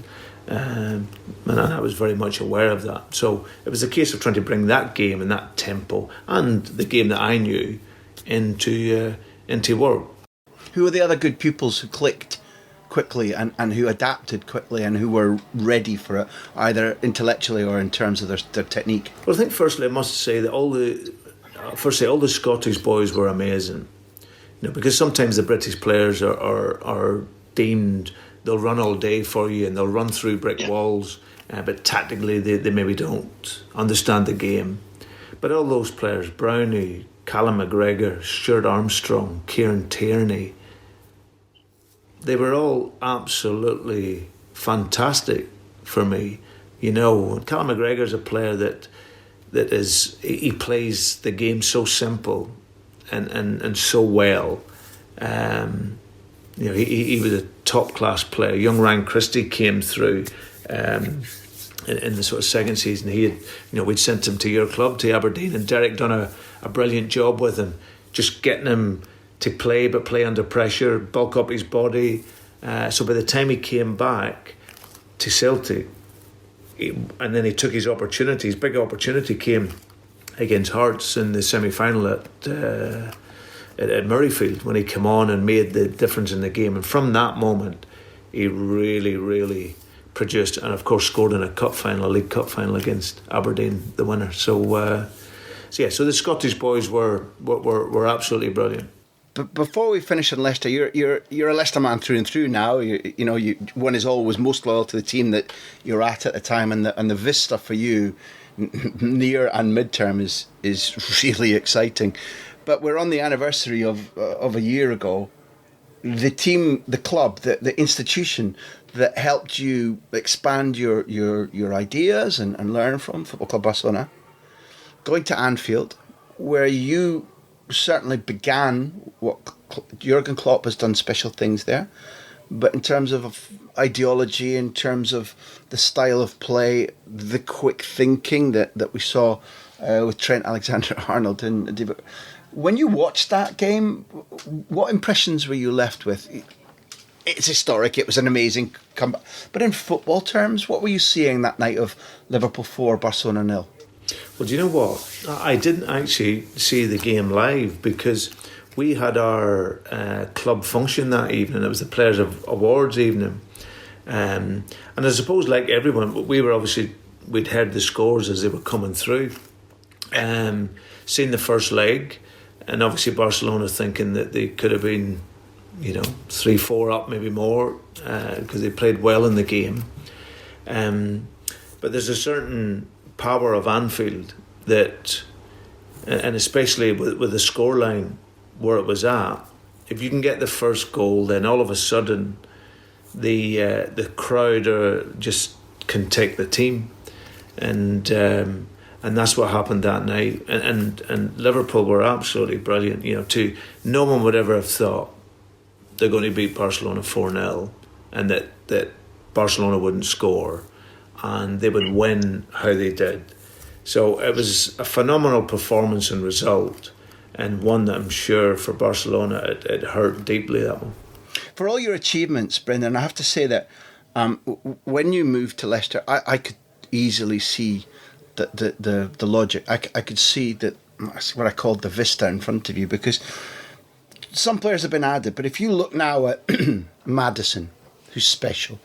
And I was very much aware of that. So it was a case of trying to bring that game and that tempo and the game that I knew into work. Who were the other good pupils who clicked quickly and who adapted quickly and who were ready for it, either intellectually or in terms of their technique? Well, I think firstly I must say that firstly, all the Scottish boys were amazing. Because sometimes the British players are deemed, they'll run all day for you and they'll run through brick walls, but tactically they maybe don't understand the game. But all those players, Brownie, Callum McGregor, Stuart Armstrong, Kieran Tierney, they were all absolutely fantastic for me. Callum McGregor's a player that he plays the game so simple and so well. He was a top class player. Young Ryan Christie came through in the sort of second season. He had, we'd sent him to your club, to Aberdeen, and Derek done a brilliant job with him, just getting him to play, but play under pressure, bulk up his body. So by the time he came back to Celtic, and then he took his opportunity. His big opportunity came against Hearts in the semi-final at Murrayfield, when he came on and made the difference in the game. And from that moment, he really, really produced, and of course scored in a League Cup final against Aberdeen, the winner. So the Scottish boys were absolutely brilliant. But before we finish on Leicester, you're a Leicester man through and through now. One is always most loyal to the team that you're at the time, and the vista for you, near and mid-term, is really exciting. But we're on the anniversary of a year ago. The team, the club, the institution that helped you expand your ideas and learn from, Football Club Barcelona, going to Anfield, where you certainly began what Jurgen Klopp has done special things there, but in terms of ideology, in terms of the style of play, the quick thinking that we saw with Trent Alexander-Arnold and when you watched that game, what impressions were you left with? It's historic, it was an amazing comeback, but in football terms, what were you seeing that night of Liverpool 4, Barcelona 0? Well, do you know what? I didn't actually see the game live because we had our club function that evening. It was the Players' Awards evening. And I suppose, like everyone, we'd heard the scores as they were coming through. Seen the first leg, and obviously Barcelona thinking that they could have been, 3-4 up, maybe more, because they played well in the game. But there's a certain power of Anfield that, and especially with the scoreline where it was at, if you can get the first goal, then all of a sudden the crowd just can take the team, and that's what happened that night. And Liverpool were absolutely brilliant. No one would ever have thought they're going to beat Barcelona 4-0, and that Barcelona wouldn't score and they would win how they did. So it was a phenomenal performance and result, and one that I'm sure for Barcelona it hurt deeply, that one. For all your achievements, Brendan, I have to say that when you moved to Leicester, I could easily see the logic. I could see that what I called the vista in front of you, because some players have been added, but if you look now at Maddison, who's special,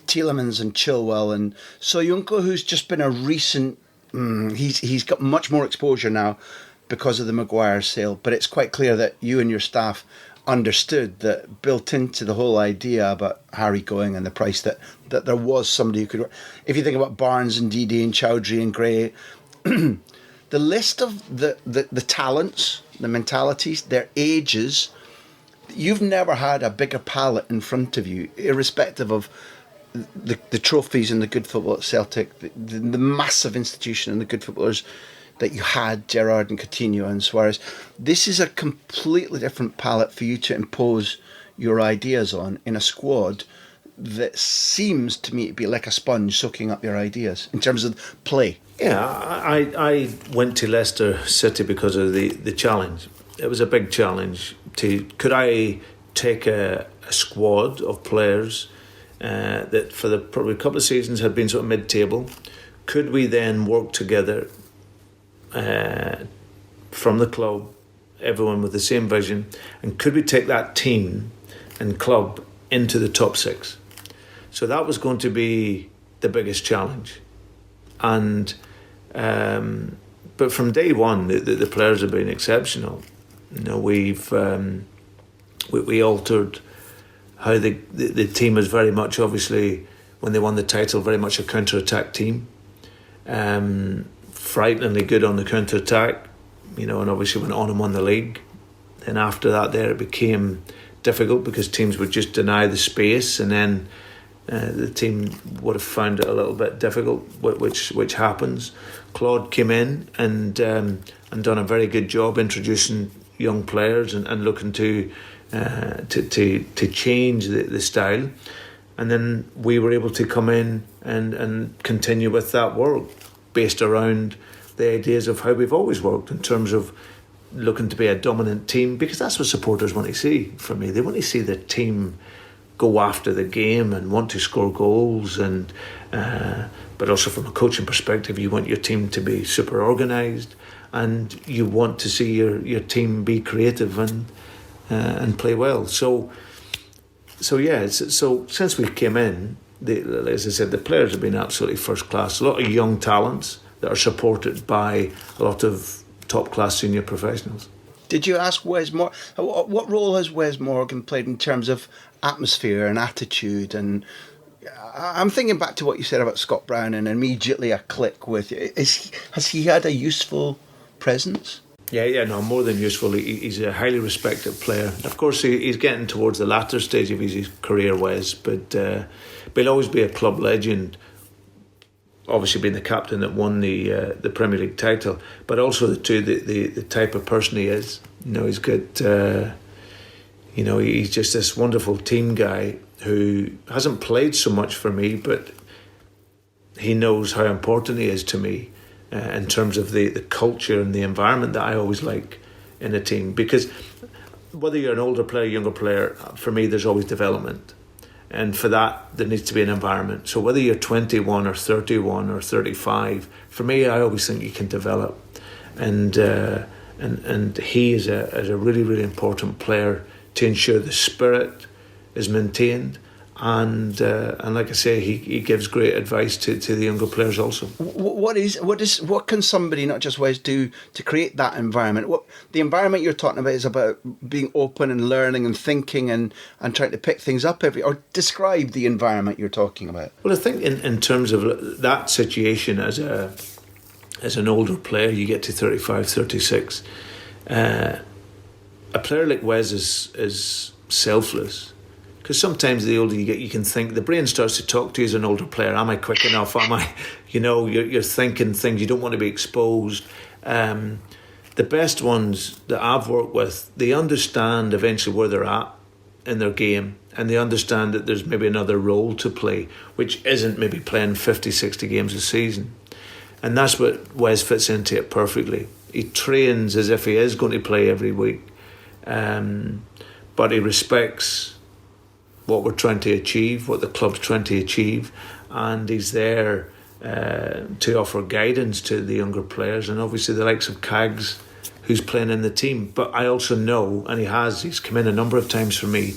Tielemans and Chilwell, and Soyuncu, who's just been a recent. He's got much more exposure now because of the Maguire sale, but it's quite clear that you and your staff understood that, built into the whole idea about Harry going and the price, that there was somebody who could. If you think about Barnes and Didi and Chowdhury and Gray, the list of the talents, the mentalities, their ages. You've never had a bigger palette in front of you, irrespective of the trophies and the good football at Celtic, the massive institution and the good footballers that you had, Gerrard and Coutinho and Suarez. This is a completely different palette for you to impose your ideas on in a squad that seems to me to be like a sponge soaking up your ideas in terms of play. Yeah, I went to Leicester City because of the challenge. It was a big challenge. Could I take a squad of players that for the probably couple of seasons had been sort of mid-table? Could we then work together from the club, everyone with the same vision, and could we take that team and club into the top six? So that was going to be the biggest challenge, and but from day one, the players have been exceptional. We've we altered how the team is very much, obviously, when they won the title, very much a counter-attack team. Frighteningly good on the counter-attack, and obviously went on and won the league. Then after that there, it became difficult because teams would just deny the space, and then the team would have found it a little bit difficult, which happens. Claude came in and done a very good job introducing young players and looking to change the style, and then we were able to come in and continue with that work based around the ideas of how we've always worked in terms of looking to be a dominant team, because that's what supporters want to see from me. They want to see the team go after the game and want to score goals, and but also from a coaching perspective, you want your team to be super organised, and you want to see your team be creative and play well. So since we came in, as I said, the players have been absolutely first class. A lot of young talents that are supported by a lot of top class senior professionals. Did you ask Wes Morgan, what role has Wes Morgan played in terms of atmosphere and attitude? And I'm thinking back to what you said about Scott Brown and immediately a click with you. Has he had a useful presence? Yeah, no, more than useful. He's a highly respected player. Of course, he's getting towards the latter stage of his career, Wes, but he'll always be a club legend. Obviously, being the captain that won the Premier League title, but also the type of person he is. He's got. He's just this wonderful team guy who hasn't played so much for me, but he knows how important he is to me. In terms of the culture and the environment that I always like in a team. Because whether you're an older player, younger player, for me there's always development. And for that there needs to be an environment. So whether you're 21 or 31 or 35, for me I always think you can develop. And he is a really, really important player to ensure the spirit is maintained. And like I say, he gives great advice to the younger players also. What can somebody, not just Wes, do to create that environment? What the environment you're talking about is about being open and learning and thinking and trying to pick things up or describe the environment you're talking about. Well, I think in terms of that situation as an older player, you get to 35, 36. A player like Wes is selfless. Because sometimes the older you get, you can think, the brain starts to talk to you as an older player. Am I quick enough? Am I, you're thinking things, you don't want to be exposed. The best ones that I've worked with, they understand eventually where they're at in their game, and they understand that there's maybe another role to play, which isn't maybe playing 50, 60 games a season. And that's what Wes fits into it perfectly. He trains as if he is going to play every week, but he respects what we're trying to achieve, what the club's trying to achieve, and he's there to offer guidance to the younger players, and obviously the likes of Cags, who's playing in the team. But I also know, and he's come in a number of times for me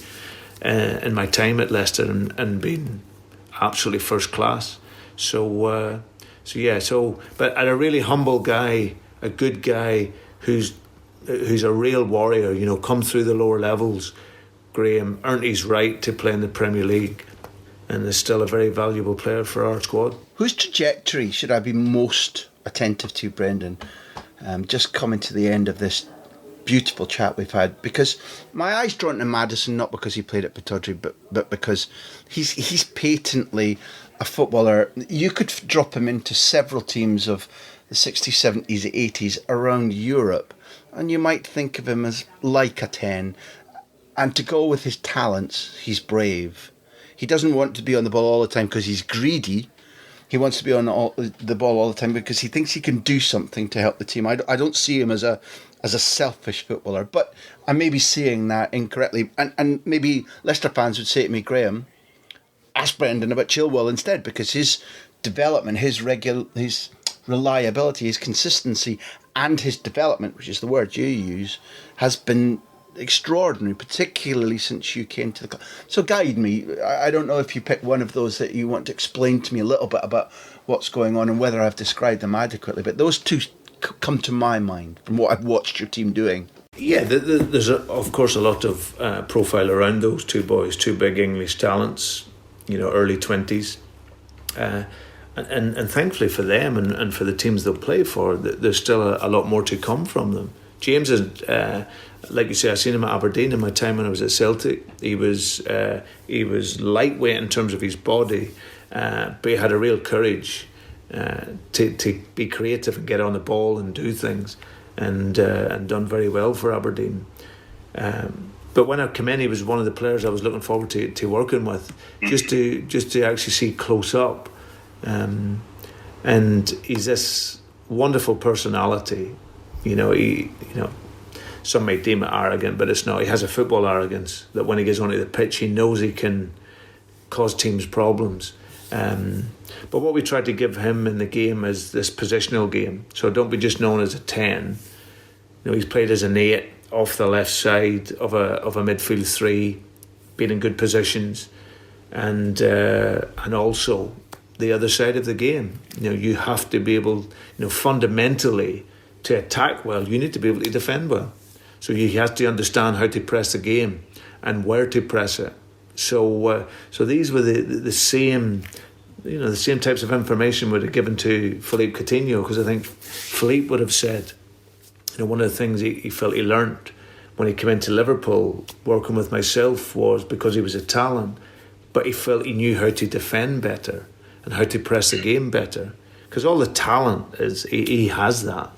in my time at Leicester and been absolutely first class. But a really humble guy, a good guy who's a real warrior, come through the lower levels. Graham earned his right to play in the Premier League and is still a very valuable player for our squad. Whose trajectory should I be most attentive to, Brendan? Just coming to the end of this beautiful chat we've had, because my eye's drawn to Maddison, not because he played at Pittodrie, but because he's patently a footballer. You could drop him into several teams of the 60s, 70s, 80s around Europe, and you might think of him as like a 10. And to go with his talents, he's brave. He doesn't want to be on the ball all the time because he's greedy. He wants to be on the ball all the time because he thinks he can do something to help the team. I don't see him as a selfish footballer, but I may be seeing that incorrectly. And maybe Leicester fans would say to me, Graham, ask Brendan about Chilwell instead, because his development, his reliability, his consistency, and his development, which is the word you use, has been extraordinary, particularly since you came to the club. So guide me. I don't know if you pick one of those that you want to explain to me a little bit about what's going on and whether I've described them adequately, but those two come to my mind from what I've watched your team doing. Yeah, there's of course a lot of profile around those two boys, two big English talents, early 20s. And thankfully for them and for the teams they'll play for, there's still a lot more to come from them. James is, like you say, I seen him at Aberdeen in my time when I was at Celtic. He was lightweight in terms of his body, but he had a real courage to be creative and get on the ball and do things, and done very well for Aberdeen. But when I came in, he was one of the players I was looking forward to working with, just to actually see close up. And he's this wonderful personality. Some may deem it arrogant, but it's not. He has a football arrogance that when he gets onto the pitch, he knows he can cause teams problems. But what we tried to give him in the game is this positional game. So don't be just known as a 10. He's played as an 8 off the left side of a midfield 3, being in good positions, and also the other side of the game. You have to be able, fundamentally, to attack well. You need to be able to defend well. So you have to understand how to press the game and where to press it. So these were the same, the same types of information would have given to Phillipe Coutinho, because I think Phillipe would have said, one of the things he felt he learnt when he came into Liverpool working with myself was because he was a talent, but he felt he knew how to defend better and how to press the game better. Because all the talent is, he has that,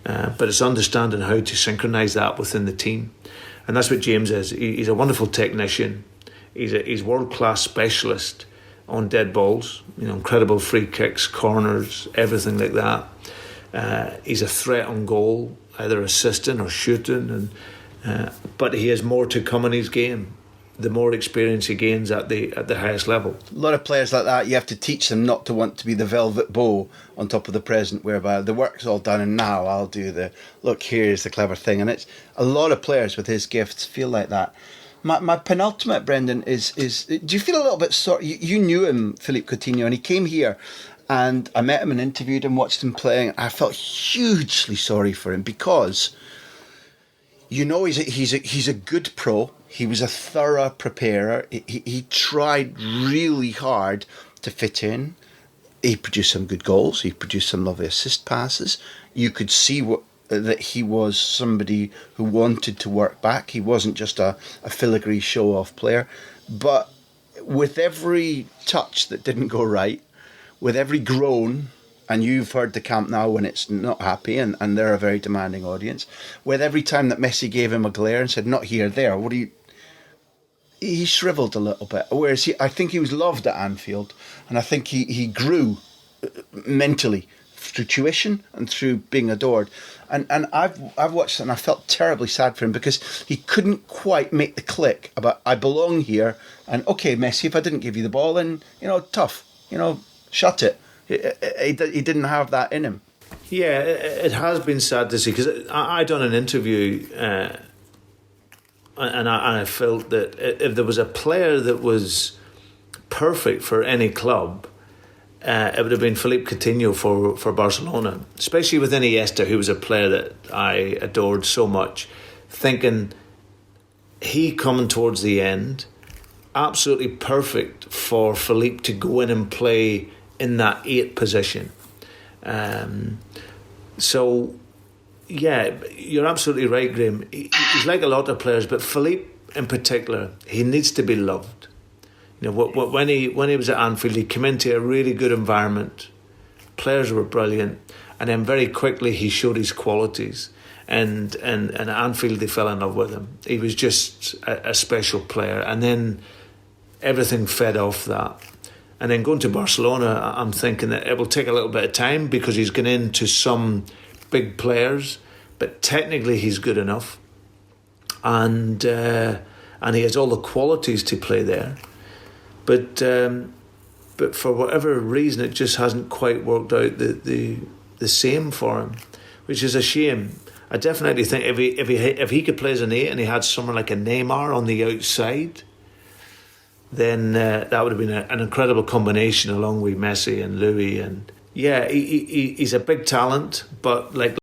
but it's understanding how to synchronise that within the team. And that's what James is. He's a wonderful technician. He's world-class specialist on dead balls, incredible free kicks, corners, everything like that. He's a threat on goal, either assisting or shooting, but he has more to come in his game. The more experience he gains at the highest level. A lot of players like that, you have to teach them not to want to be the velvet bow on top of the present, whereby the work's all done and now I'll do look, here's the clever thing. And it's a lot of players with his gifts feel like that. My penultimate, Brendan, is do you feel a little bit sorry? You knew him, Phillipe Coutinho, and he came here and I met him and interviewed him, watched him playing. I felt hugely sorry for him because, he's a good pro. He was a thorough preparer. He tried really hard to fit in. He produced some good goals. He produced some lovely assist passes. You could see that he was somebody who wanted to work back. He wasn't just a filigree show-off player. But with every touch that didn't go right, with every groan, and you've heard the camp now when it's not happy, and they're a very demanding audience, with every time that Messi gave him a glare and said, not here, there, he shriveled a little bit. Whereas I think he was loved at Anfield, and I think he grew mentally through tuition and through being adored. And I've watched it and I felt terribly sad for him because he couldn't quite make the click about I belong here, and okay, Messi, if I didn't give you the ball, then tough, shut it. He didn't have that in him. Yeah, it has been sad to see, because I done an interview and I felt that if there was a player that was perfect for any club, it would have been Phillipe Coutinho for Barcelona, especially with Iniesta, who was a player that I adored so much, thinking he coming towards the end, absolutely perfect for Phillipe to go in and play in that 8 position. So, yeah, you're absolutely right, Graham. He's like a lot of players, but Phillipe in particular, he needs to be loved. When he was at Anfield, he came into a really good environment. Players were brilliant, and then very quickly he showed his qualities. And at Anfield, they fell in love with him. He was just a special player, and then everything fed off that. And then going to Barcelona, I'm thinking that it will take a little bit of time because he's gone into some big players, but technically he's good enough, and he has all the qualities to play there. But for whatever reason, it just hasn't quite worked out the same for him, which is a shame. I definitely think if he could play as an 8 and he had someone like a Neymar on the outside, then that would have been an incredible combination along with Messi and Louis, and yeah, he's a big talent, but like